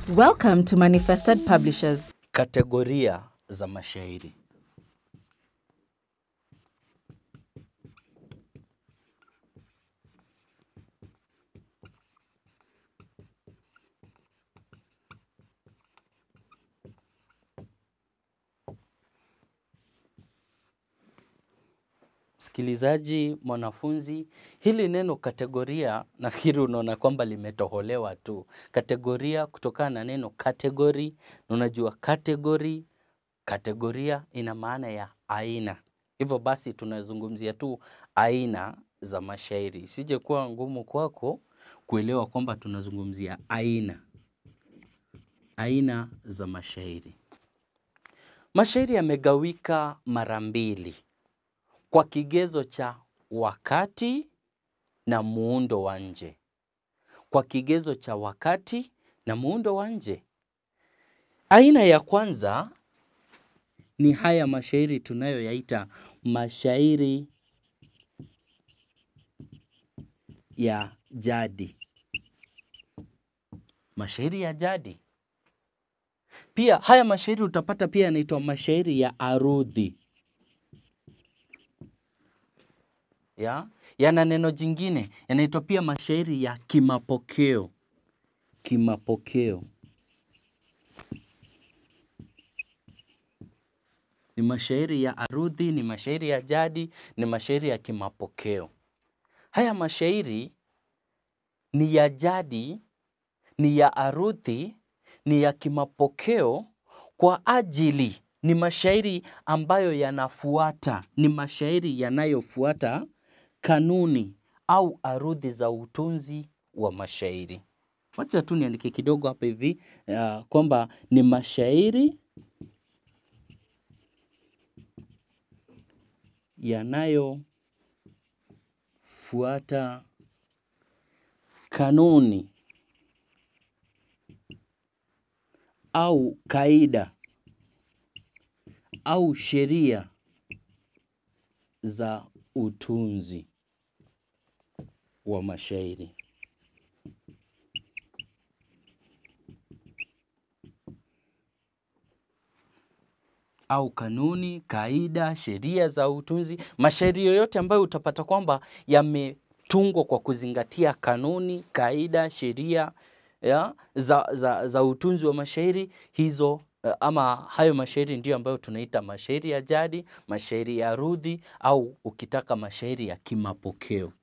Welcome to Manifested Publishers. Kategoria za mashairi. Msikilizaji, mwanafunzi, hili neno kategoria nafikiri unaona kwamba limetoholewa tu. Kategoria kutokana na neno category, unajua category, kategoria ina maana ya aina. Hivyo basi tunazungumzia tu aina za mashairi. Isije kuwa ngumu kwako kuelewa kwamba tunazungumzia aina za mashairi. Mashairi yamegawika mara mbili kwa kigezo cha wakati na muundo wa nje. Kwa kigezo cha wakati na muundo wa nje. Aina ya kwanza ni haya mashairi tunayoyaita mashairi ya jadi. Mashairi ya jadi. Pia haya mashairi utapata pia yanaitwa mashairi ya arudhi. Yana neno jingine, yanaitwa pia mashairi ya kimapokeo. Kimapokeo. Ni mashairi ya arudhi, ni mashairi ya jadi, ni mashairi ya kimapokeo. Haya mashairi ni ya jadi, ni ya arudhi, ni ya kimapokeo kwa ajili. Ni mashairi ambayo yanafuata, ni mashairi yanayofuata kanuni au arudhi za utunzi wa mashairi. Wacha tu niandike kidogo hapa hivi kwamba ni mashairi yanayofuata kanuni au kaida au sheria za utunzi wa mashairi. Au kanuni, kaida, sheria za utunzi. Mashairi yoyote ambayo utapata kwamba yametungwa kwa kuzingatia kanuni, kaida, sheria za utunzi wa mashairi, hizo ama hayo mashairi ndio ambayo tunaita mashairi ya jadi, mashairi ya arudhi au ukitaka mashairi ya kimapokeo.